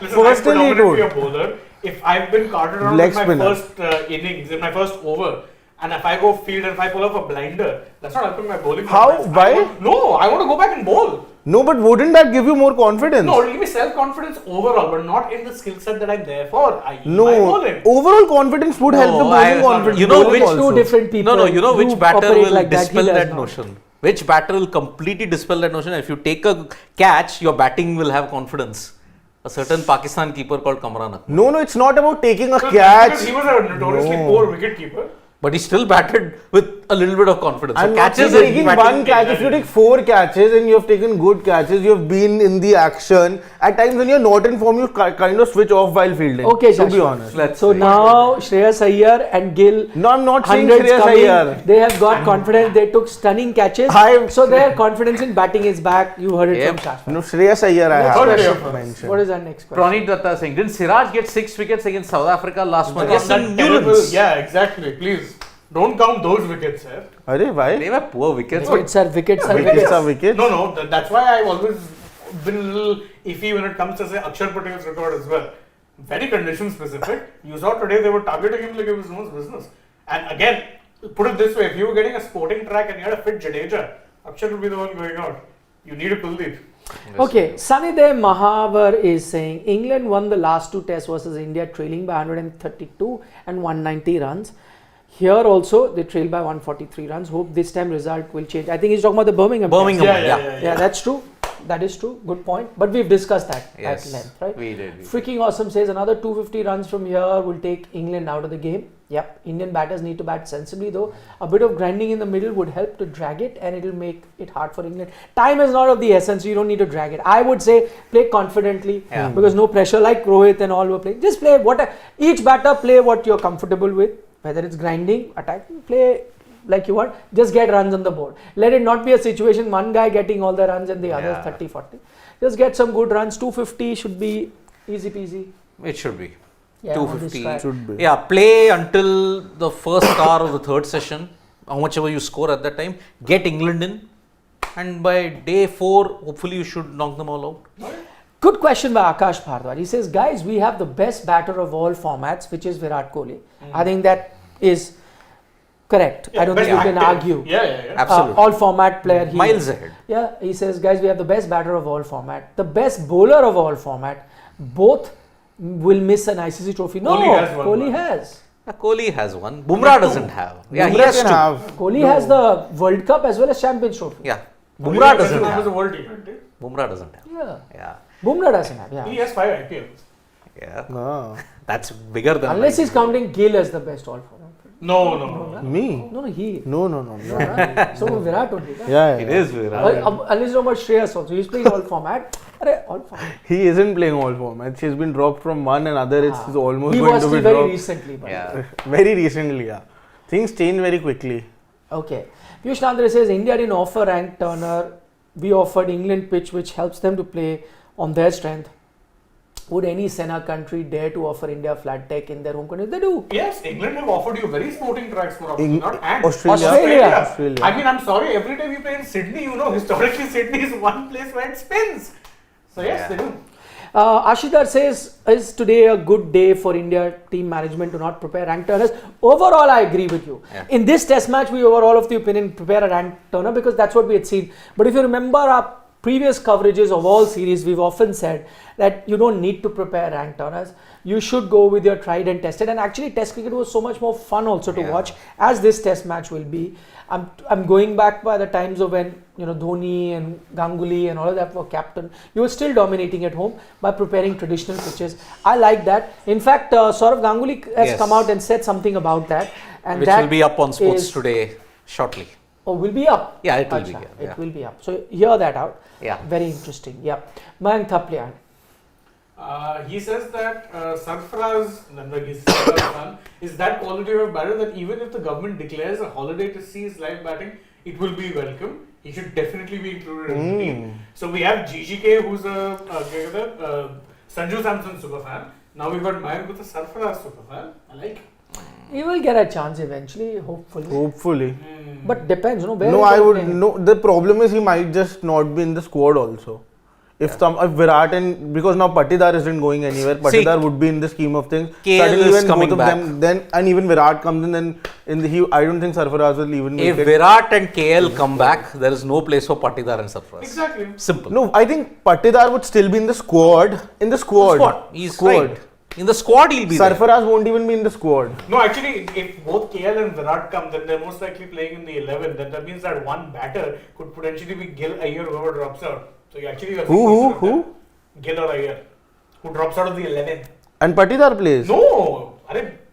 Listen, I'm personally predominantly a don't. bowler. If I've been carted around Leg in my spinner. first innings, in my first over, and if I go field and if I pull up a blinder, that's not helping my bowling. How? confidence. Why? I want to go back and bowl. No, but wouldn't that give you more confidence? No, it'll give me self-confidence overall, but not in the skill set that I'm there for. My No, bowling. overall confidence would help the bowling confidence. you know bowling which also. Two different people. No, you know which who batter operate will like dispel he does that not. notion? Which batter will completely dispel that notion? If you take a catch, your batting will have confidence. A certain Pakistan keeper called Kamran Akmal. No, it's not about taking a Because catch. he was a notoriously poor wicket keeper. But he still batted with a little bit of confidence. I'm So not catches taking batting- one catch. If you take 4 catches and you have taken good catches, you have been in the action. At times when you're not in form, you kind of switch off while fielding. Okay, to be Shashwat. honest. Let's So say. now Shreyas Iyer and Gill, No, I'm not saying hundreds Shreyas coming. Iyer. They have got confidence. They took stunning catches. So their confidence in batting is back. You heard it Yep. from Shashwat. No, Shreyas Iyer I Next have question. mentioned. What is our next question? Pranit Datta saying, didn't Siraj get 6 wickets against South Africa last month? Yes, That in terrible- Newlands. Yeah, exactly. Please don't count those wickets, sir. Arey, why? They were poor wickets. Wickets are wickets. Wickets are wickets. No, that's why I've always been a little iffy when it comes to say Akshar Patel's record as well. Very condition specific. You saw today they were targeting him like it was no business. And again, put it this way: if you were getting a sporting track and you had a fit Jadeja, Akshar would be the one going out. You need a Kuldeep. Okay, Sunnydev Mahavar is saying England won the last 2 tests versus India, trailing by 132 and 190 runs. Here also they trailed by 143 runs. Hope this time result will change. I think he's talking about the Birmingham. test. Birmingham, Yeah. Yeah, that's true. that is true. Good point. But we've discussed that Yes, at length, right? we did. Freaking Awesome says another 250 runs from here will take England out of the game. Yep. Indian batters need to bat sensibly though. A bit of grinding in the middle would help to drag it, and it will make it hard for England. Time is not of the essence, so you don't need to drag it. I would say play confidently because no pressure, like Rohit and all were playing. Just play each batter play what you're comfortable with, whether it's grinding, attacking, play like you want. Just get runs on the board. Let it not be a situation one guy getting all the runs and the others 30-40. Just get some good runs. 250 should be easy peasy. It should be. Yeah, 250 should be. Yeah, play until the first hour of the third session, how much ever you score at that time, get England in, and by day 4 hopefully you should knock them all out. Good question by Akash Bhardwaj. He says, guys, we have the best batter of all formats, which is Virat Kohli. I think that is correct. I don't think you can argue. Yeah. Absolutely. All format player. He Miles is. ahead. Yeah, he says, guys, we have the best batter of all format, the best bowler of all format. Both will miss an ICC trophy. No, Kohli has one. Kohli has. Kohli has one. Bumrah doesn't have. Yeah, he Bumrah has can two. have. Kohli has the World Cup as well as Champions Trophy. Yeah, Bumrah doesn't He has a have. world T20. Bumrah doesn't have. Yeah. Yeah, Bumrah doesn't have. He Yeah. has 5 IPLs. yeah. Ah. That's bigger than. Unless mine. he's counting Gill as the best all format. No. Me? No, he. No. So Virat only. Right? Yeah. It is Virat. Unless you know about Shreyas also. He's playing all format. All format. He isn't playing all formats. He's been dropped from one and other. It's almost He going was to be very dropped. recently. But Yeah. Very recently, yeah. Things change very quickly. Okay. Piyush Nandre says India didn't offer rank turner. We offered England pitch, which helps them to play on their strength. Would any Sena country dare to offer India flat tech in their home country? They do. Yes, England have offered you very sporting tracks for option, In- not and Australia. I mean, I'm sorry, every time we play in Sydney, historically Sydney is one place where it spins. So yes, they do. Ashidar says, is today a good day for India team management to not prepare rank turners? Overall, I agree with you. Yeah. In this test match, we were all of the opinion prepare a rank turner because that's what we had seen. But if you remember our previous coverages of all series, we've often said that you don't need to prepare rank turners. You should go with your tried and tested. And actually, test cricket was so much more fun also to watch, as this test match will be. I'm going back by the times of when Dhoni and Ganguly and all of that were captain. You were still dominating at home by preparing traditional pitches. I like that. In fact, Saurav Ganguly has come out and said something about that, and Which that will be up on Sports is- Today shortly. Oh, will be up. Yeah, it will be. Achha, Yeah. It will be up. So hear that out. Yeah. Very interesting. Yeah. Mayank Thapliyal. He says that Sarfaraz, Nandagi's son, is that quality of batter that even if the government declares a holiday to see his live batting, it will be welcome. He should definitely be included in the team. So we have GGK, who's a Sanju Samson superfan. Now we've got Mayank with a Sarfaraz superfan. I like it. He will get a chance eventually, hopefully. Hopefully. But depends, where No, is I he would. playing? No, the problem is he might just not be in the squad also. If Virat and because now Patidar isn't going anywhere, Patidar would be in the scheme of things. KL Suddenly is when coming both of them, then and even Virat comes in, then I don't think Sarfaraz will even make If it. Virat and KL come back, there is no place for Patidar and Sarfaraz. Exactly. Simple. No, I think Patidar would still be in the squad. In the squad. He's squad. right. In the squad, he'll be there. Sarfaraz won't even be in the squad. No, actually, if both KL and Virat come, then they're most likely playing in the 11. Then that means that one batter could potentially be Gill, Iyer, whoever drops out. So you actually have Who? Gill or Iyer, who drops out of the 11. And Patidar plays. No,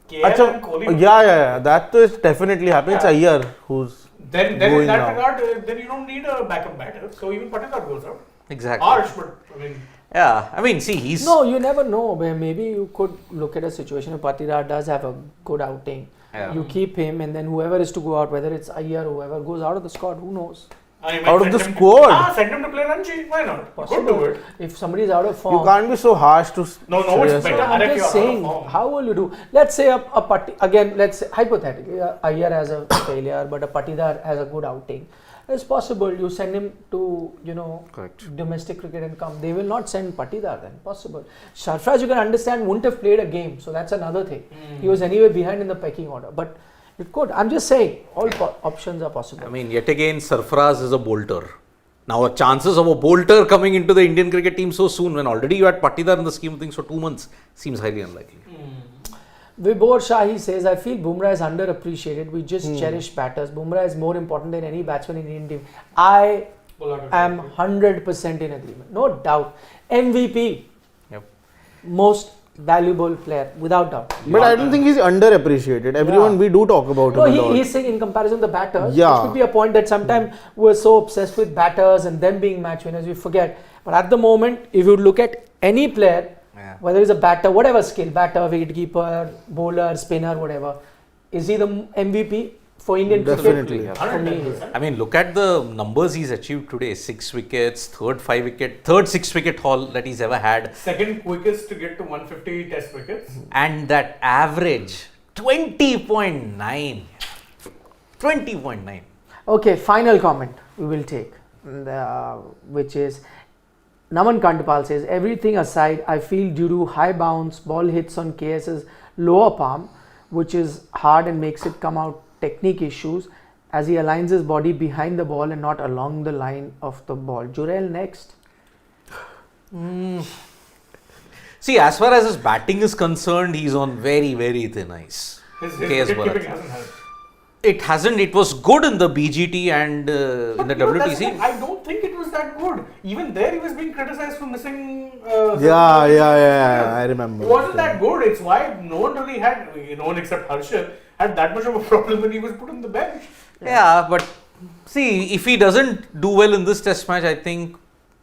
KL and Kohli. Yeah. That is definitely happening. It's Iyer who's Then in going that now. regard, then you don't need a backup batter. So even Patidar goes out. Exactly. Harsh, but I mean. Yeah, I mean, see, he's. No, you never know. Maybe you could look at a situation if Patidar does have a good outing. Yeah. You keep him, and then whoever is to go out, whether it's Iyer or whoever goes out of the squad, who knows? Out of the squad? Send him to play Ranji. Why not? You could Possible. do it. If somebody is out of form. You can't be so harsh to. No, it's Shreyas better. Iyer. I'm If just you're out of saying, form. how will you do? Let's say let's say hypothetically, Iyer has a failure, but a Patidar has a good outing. It's possible you send him to, Correct. domestic cricket and come. They will not send Patidar then. Possible. Sarfaraz, you can understand, wouldn't have played a game. So that's another thing. He was anyway behind in the pecking order. But it could. I'm just saying, all options are possible. I mean, yet again, Sarfaraz is a bolter. Now, chances of a bolter coming into the Indian cricket team so soon, when already you had Patidar in the scheme of things for 2 months, seems highly unlikely. Vibhor Shahi says, I feel Bumrah is underappreciated. We just cherish batters. Bumrah is more important than any batsman in Indian team. I I'm 100% in agreement. No doubt. MVP, Yep. most valuable player, without doubt. But I don't think he's underappreciated. Everyone, Yeah. we do talk about No, him a lot. he's saying in comparison to the batters, Yeah. which could be a point that sometimes we're so obsessed with batters and them being match winners, we forget. But at the moment, if you look at any player, Yeah. whether he's a batter, whatever skill, batter, wicketkeeper, bowler, spinner, whatever, is he the MVP for Indian Definitely. cricket? For me, he is. I mean, look at the numbers he's achieved today: 6 wickets, third 6-wicket haul that he's ever had, Second quickest to get to 150 test wickets. and that average 20.9. 20.9. Okay, final comment we will take, which is Naman Kandapal says, everything aside, I feel due to high bounce, ball hits on KS's lower palm, which is hard and makes it come out technique issues as he aligns his body behind the ball and not along the line of the ball. Jurel next. See, as far as his batting is concerned, he's on very, very thin ice. His KS wicket Bharat. keeping hasn't helped. It hasn't. It was good in the BGT and in the But that's the WTC. thing, I don't think it was that good. Even there, he was being criticized for missing. Yeah, I remember. It wasn't that good. It's why no one really had, no one except Harshal, had that much of a problem when he was put on the bench. Yeah, but see, if he doesn't do well in this test match, I think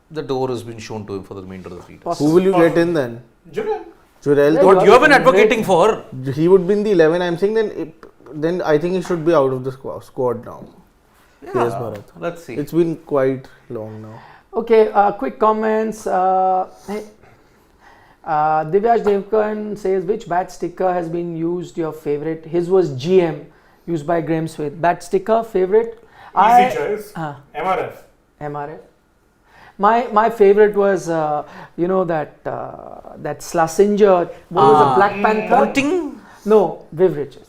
the door has been shown to him for the remainder of the season. Who will you get in then? Jurel. Jurel. Yeah, What you have been advocating for? He would be in the 11. I'm saying then I think he should be out of the squad now. KS Bharat. Let's see. It's been quite long now. Okay, quick comments. Divyaj Devkan says, which bat sticker has been used your favorite? His was GM, used by Graham Smith. Bat sticker, favorite? Easy choice. MRF. MRF. My favorite was, that Schlesinger, what was a Black Panther? Bunting? No, Viv Richards.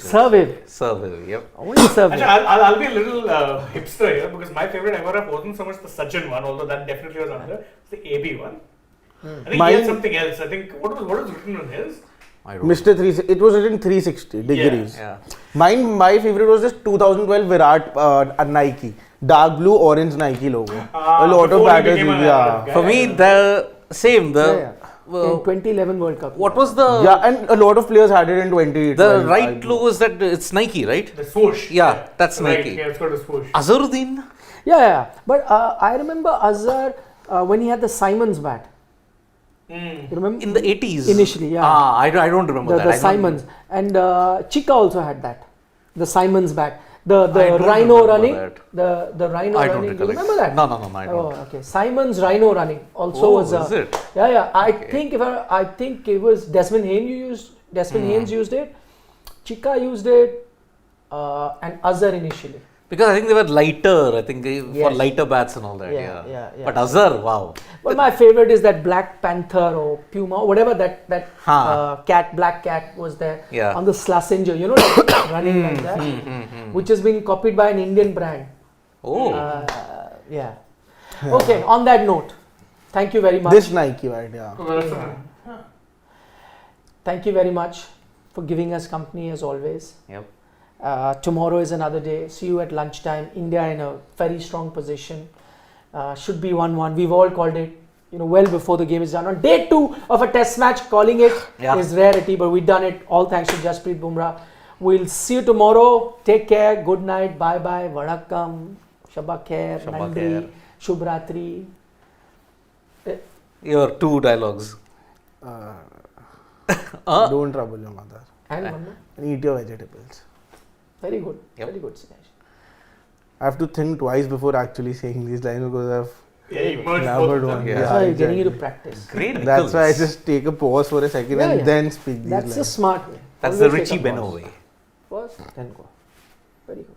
Sir Viv. Yep. Only Sir Viv. Actually, I'll be a little hipster here because my favorite MRF wasn't so much the Sachin one, although that definitely was under. It's the AB one. I think he had something else. I think what was written on his? I don't Mr. 3, it was written 360 degrees. Yeah. My favorite was this 2012 Virat Nike. Dark blue, orange Nike logo. A lot of before he batters, became a yeah. guy. For me, the same. In 2011 World Cup. What was the Yeah, and a lot of players had it in 2012. the right logo? Is that it's Nike, right? The swoosh. Yeah, that's right. Nike. Yeah, it's got a swoosh. Azharuddin? Yeah. But I remember Azhar when he had the Simons bat. You remember? In the 80s. Initially, yeah. I don't remember that. The I don't- Simons. And Chika also had that. The Simons bat. The don't rhino remember running. that. The rhino I don't running. Do you recollect. remember that? No, I don't. Oh, okay. Simon's rhino running also Oh, was. is it? Yeah. I think it was Desmond Haynes Haynes used it. Chika used it, and Azhar initially. Because I think they were lighter. I think for Yes. lighter bats and all that. Yeah. But Azhar, wow. But my favorite is that Black Panther or Puma, whatever that black cat was there Yeah. on the Schlesinger, like running like that, which has been copied by an Indian brand. Oh. Yeah. Okay. On that note, thank you very much. This Nike, right? Yeah. Thank you very much for giving us company as always. Yep. Tomorrow is another day. See you at lunchtime. India in a very strong position. Should be 1-1. We've all called it, well before the game is done. On day 2 of a test match, calling it is rarity, but we've done it all thanks to Jasprit Bumrah. We'll see you tomorrow. Take care. Good night. Bye bye. Vanakkam. Shabba khair. Nandri. Shubhratri. Your 2 dialogues. Don't trouble your mother. And one more. And eat your vegetables. Very good. Yep. Very good, Sinesh. I have to think twice before actually saying these lines because I've Yeah, merged both laboured of them. one. Yeah. That's why you're getting exactly. into practice. Great. That's why I Nichols. just take a pause for a second and then speak these That's lines. a smart way. That's Always the take Richie a Beno pause. way. Pause, then go. Very good.